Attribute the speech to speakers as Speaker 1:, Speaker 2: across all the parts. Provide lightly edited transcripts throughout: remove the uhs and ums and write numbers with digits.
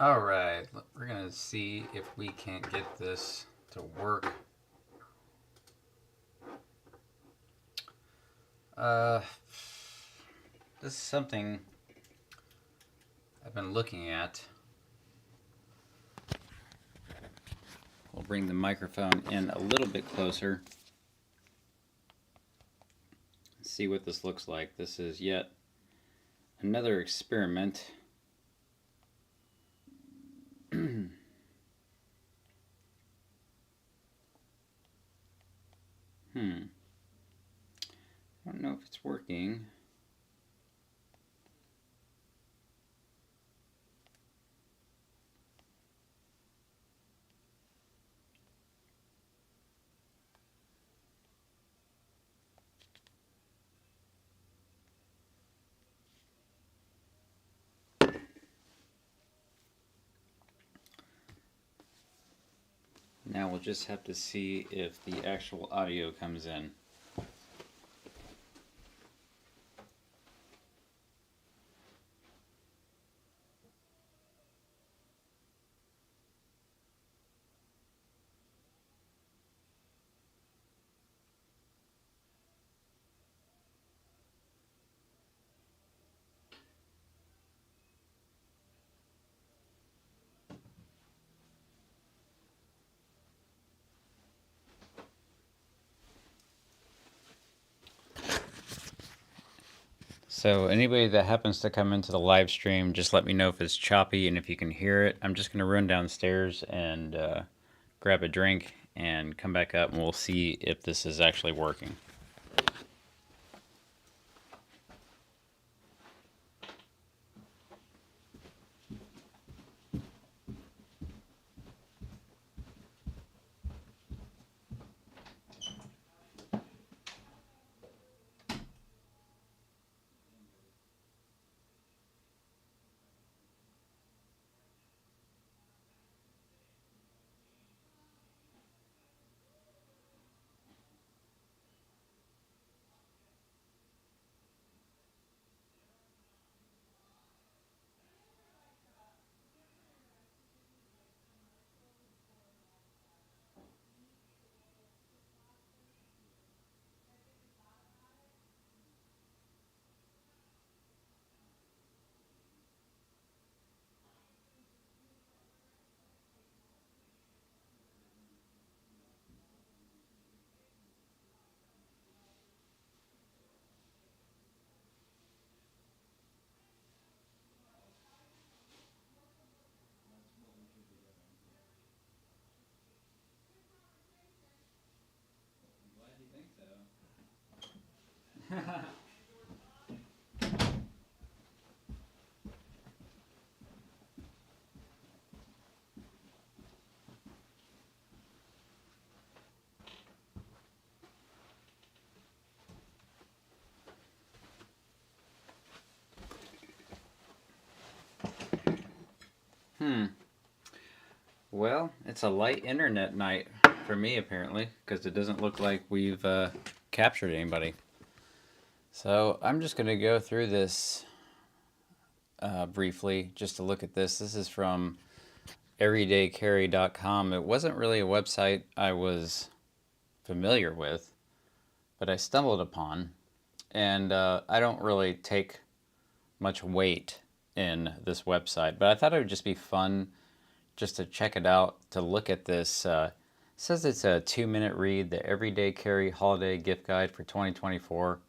Speaker 1: Alright, we're gonna see if we can't get this to work. This is something I've been looking at. We'll bring the microphone in a little bit closer. See what this looks like. This is yet another experiment. I don't know if it's working. Now we'll just have to see if the actual audio comes in. So anybody that happens to come into the live stream, just let me know if it's choppy and if you can hear it. I'm just going to run downstairs and grab a drink and come back up, and we'll see if this is actually working. Well, it's a light internet night for me, apparently, because it doesn't look like we've captured anybody. So I'm just going to go through this briefly just to look at this. This is from everydaycarry.com. It wasn't really a website I was familiar with, but I stumbled upon. And I don't really take much weight in this website, but I thought it would just be fun just to check it out, to look at this. It says it's a 2-minute read, the Everyday Carry Holiday Gift Guide for 2024.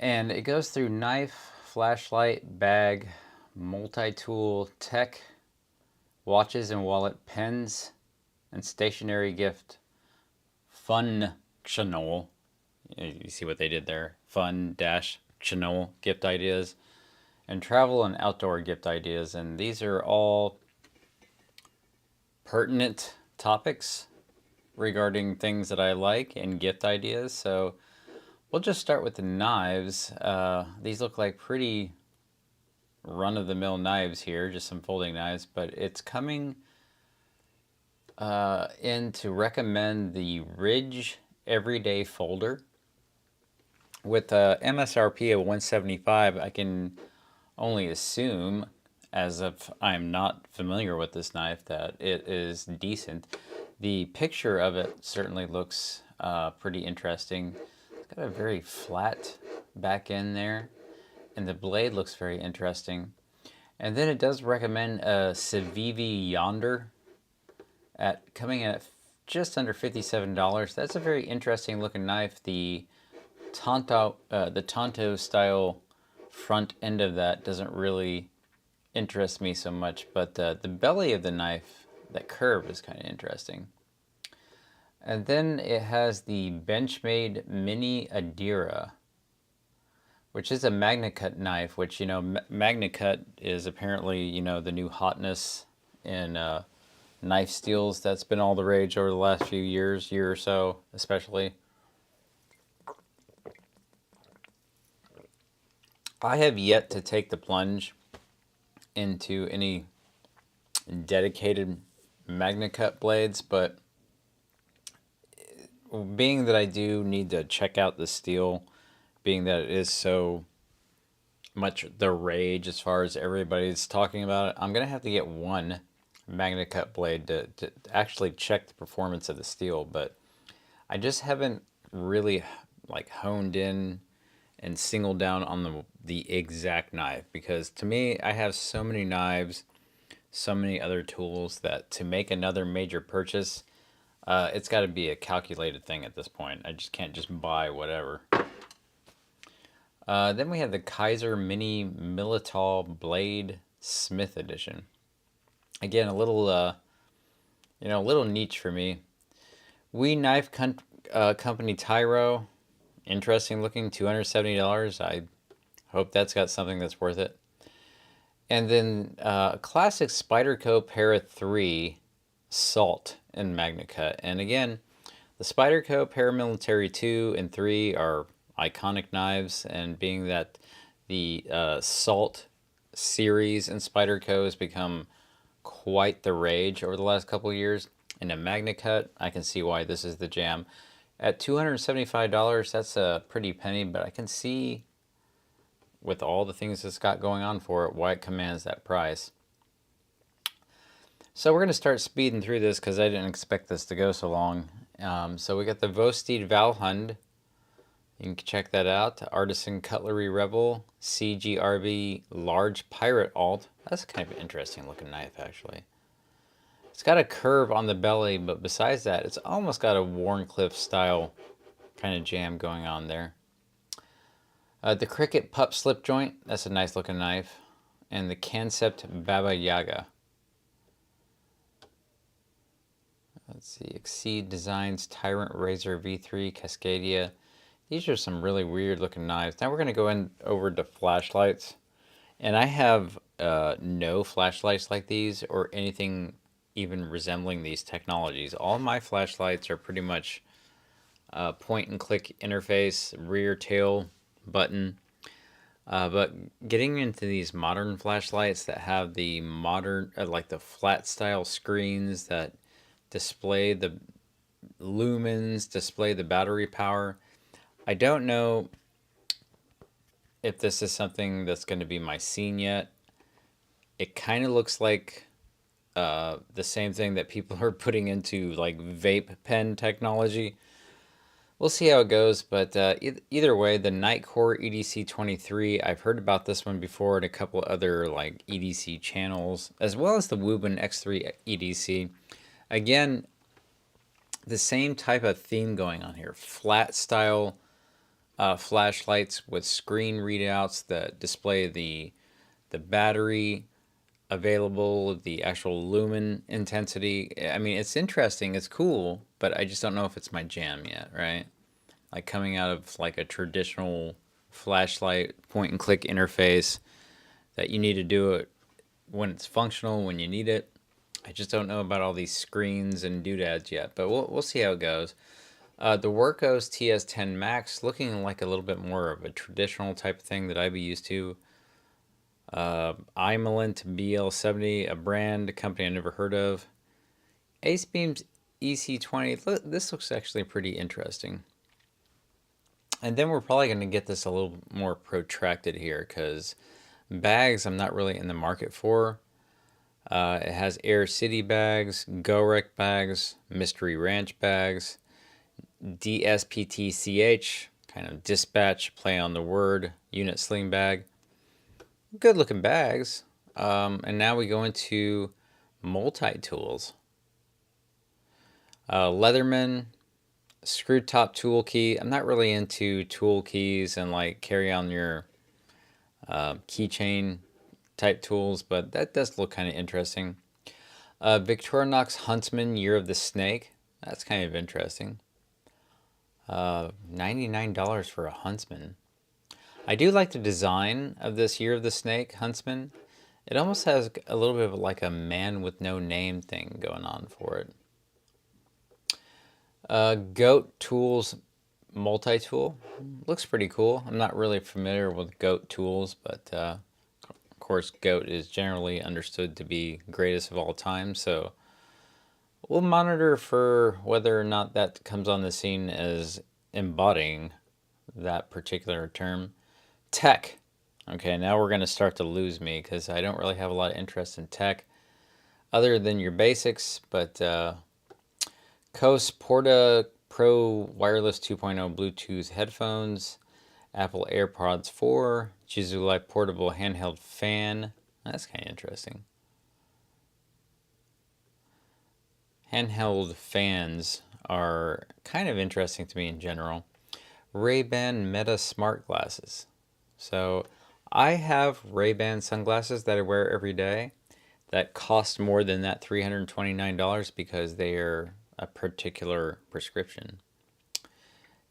Speaker 1: And it goes through knife, flashlight, bag, multi-tool, tech, watches and wallet, pens, and stationery gift. Functional. You see what they did there. Fun-tional gift ideas. And travel and outdoor gift ideas. And these are all pertinent topics regarding things that I like and gift ideas. So we'll just start with the knives. These look like pretty run-of-the-mill knives here, just some folding knives, but it's coming in to recommend the Ridge Everyday Folder. With MSRP of $175, I can only assume as if I'm not familiar with this knife, that it is decent. The picture of it certainly looks pretty interesting. It's got a very flat back end there, and the blade looks very interesting. And then it does recommend a Civivi Yonder at coming in at just under $57. That's a very interesting looking knife. The Tonto style front end of that doesn't really interest me so much, but the belly of the knife, that curve, is kind of interesting. And then it has the Benchmade Mini Adira, which is a MagnaCut knife, which, MagnaCut is apparently, the new hotness in knife steels. That's been all the rage over the last few years, year or so, especially. I have yet to take the plunge into any dedicated MagnaCut blades, but being that I do need to check out the steel, being that it is so much the rage as far as everybody's talking about it, I'm going to have to get one MagnaCut blade to actually check the performance of the steel, but I just haven't really honed in and singled down on the exact knife, because to me, I have so many knives, so many other tools, that to make another major purchase, it's got to be a calculated thing at this point. I just can't just buy whatever. Then we have the Kaiser Mini Militol Blade Smith Edition. Again, a little niche for me. Knife Company Tyro. Interesting looking, $270. I hope that's got something that's worth it. And then classic Spyderco Para 3 Salt in MagnaCut. And again, the Spyderco Paramilitary 2 and 3 are iconic knives, and being that the Salt series in Spyderco has become quite the rage over the last couple of years, in a MagnaCut, I can see why this is the jam. At $275, that's a pretty penny, but I can see, with all the things it's got going on for it, why it commands that price. So we're going to start speeding through this because I didn't expect this to go so long. So we got the Vostede Valhund. You can check that out. Artisan Cutlery Rebel CGRB Large Pirate Alt. That's kind of an interesting looking knife, actually. It's got a curve on the belly, but besides that, it's almost got a Wharncliffe style kind of jam going on there. The Cricket Pup Slip Joint. That's a nice looking knife. And the Concept Baba Yaga. Let's see. Exceed Designs Tyrant Razor V3 Cascadia. These are some really weird looking knives. Now we're going to go over to flashlights. And I have no flashlights like these or anything even resembling these technologies. All my flashlights are pretty much point and click interface, rear tail button. But getting into these modern flashlights that have the modern, like the flat style screens that display the lumens, display the battery power, I don't know if this is something that's going to be my scene yet. It kind of looks like the same thing that people are putting into like vape pen technology. We'll see how it goes, but either way, the Nightcore EDC 23, I've heard about this one before in a couple other like EDC channels, as well as the Woburn X3 EDC. Again, the same type of theme going on here. Flat style flashlights with screen readouts that display the battery available, the actual lumen intensity. I mean, it's interesting, it's cool, but I just don't know if it's my jam yet, right? Like coming out of like a traditional flashlight point and click interface that you need to do it when it's functional, when you need it. I just don't know about all these screens and doodads yet, but we'll see how it goes. The Workos TS10 Max, looking like a little bit more of a traditional type of thing that I'd be used to. Imalent BL70, a brand, a company I never heard of. Acebeam's EC20, this looks actually pretty interesting. And then we're probably going to get this a little more protracted here, because Bags I'm not really in the market for. It has Air City bags, Go-Rec bags, Mystery Ranch bags, DSPTCH, kind of dispatch, play on the word, unit sling bag. Good looking bags. And now we go into multi-tools. Leatherman, screw top tool key. I'm not really into tool keys and like carry on your keychain type tools, but that does look kind of interesting. Victorinox Huntsman Year of the Snake. That's kind of interesting. $99 for a Huntsman. I do like the design of this Year of the Snake Huntsman. It almost has a little bit of like a man with no name thing going on for it. Goat Tools multi-tool. Looks pretty cool. I'm not really familiar with goat tools, but of course goat is generally understood to be greatest of all time, so we'll monitor for whether or not that comes on the scene as embodying that particular term. Tech. Okay, now we're going to start to lose me because I don't really have a lot of interest in tech other than your basics, but Kose Porta Pro Wireless 2.0 Bluetooth headphones, Apple AirPods 4, Jizuli portable handheld fan. That's kind of interesting. Handheld fans are kind of interesting to me in general. Ray-Ban Meta smart glasses. So I have Ray-Ban sunglasses that I wear every day that cost more than that $329 because they are a particular prescription.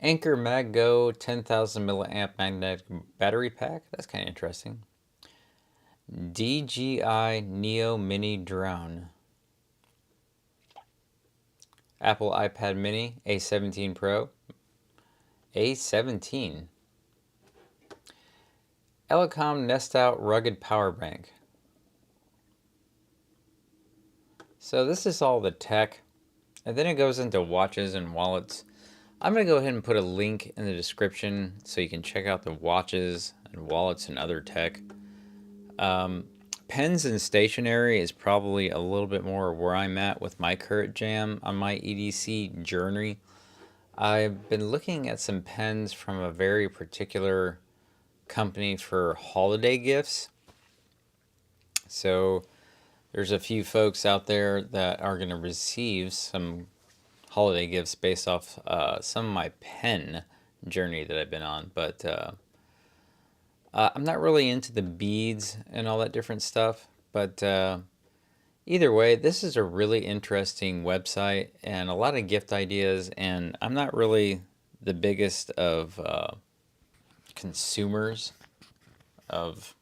Speaker 1: Anker MagGo 10,000 milliamp magnetic battery pack. That's kind of interesting. DJI Neo Mini drone. Apple iPad Mini A17 Pro. A17. Elecom Nest Out rugged power bank. So this is all the tech, and then it goes into watches and wallets. I'm going to go ahead and put a link in the description so you can check out the watches and wallets and other tech. Pens and stationery is probably a little bit more where I'm at with my current jam on my EDC journey. I've been looking at some pens from a very particular company for holiday gifts. So there's a few folks out there that are going to receive some holiday gifts based off some of my pen journey that I've been on. But I'm not really into the beads and all that different stuff. But either way, this is a really interesting website and a lot of gift ideas. And I'm not really the biggest of consumers of,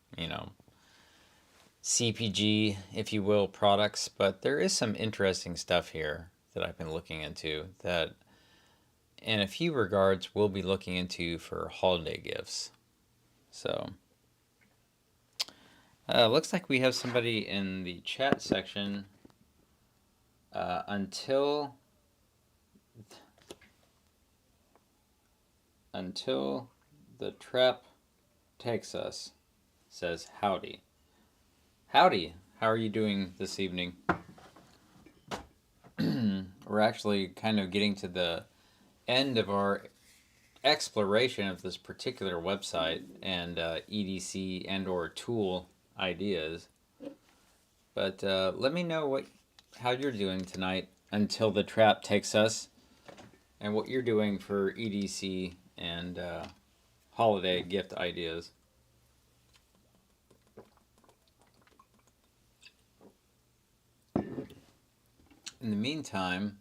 Speaker 1: CPG, if you will, products, but there is some interesting stuff here that I've been looking into that in a few regards we'll be looking into for holiday gifts. So looks like we have somebody in the chat section. Until the trap takes us, says howdy. Howdy, how are you doing this evening? We're actually kind of getting to the end of our exploration of this particular website and EDC and or tool ideas. But let me know how you're doing tonight until the trap takes us, and what you're doing for EDC and holiday gift ideas. In the meantime,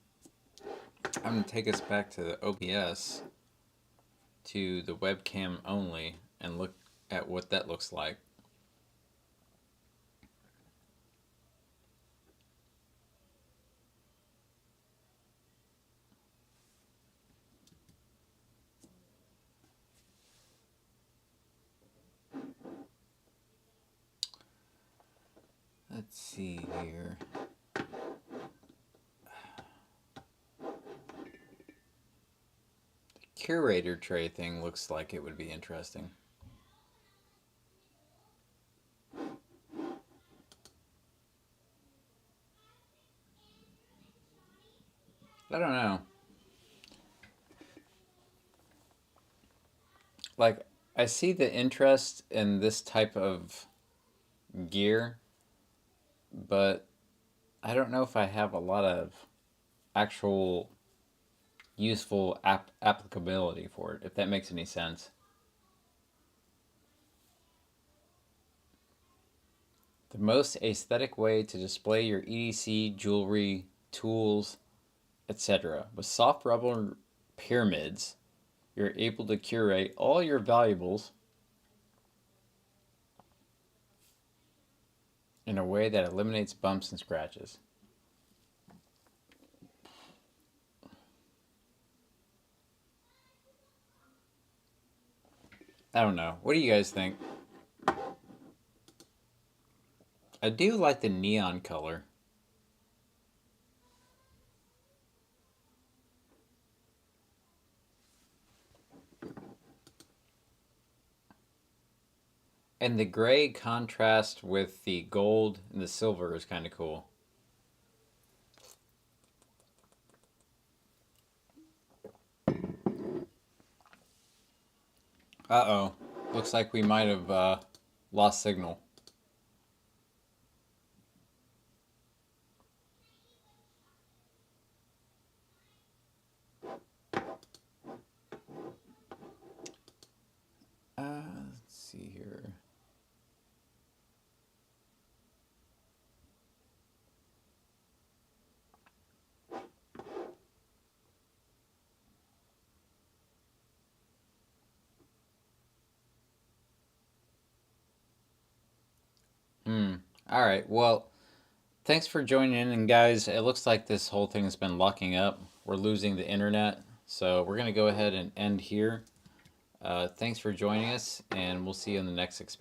Speaker 1: I'm going to take us back to the OBS to the webcam only and look at what that looks like. Let's see here. Curator tray thing looks like it would be interesting. I don't know. Like, I see the interest in this type of gear, but I don't know if I have a lot of actual useful applicability for it, if that makes any sense. The most aesthetic way to display your EDC, jewelry, tools, etc. With soft rubber pyramids, you're able to curate all your valuables in a way that eliminates bumps and scratches. I don't know. What do you guys think? I do like the neon color. And the gray contrast with the gold and the silver is kind of cool. Uh-oh. Looks like we might have lost signal. Let's see here. All right. Well, thanks for joining in. And guys, it looks like this whole thing has been locking up. We're losing the internet. So we're going to go ahead and end here. Thanks for joining us, and we'll see you in the next experiment.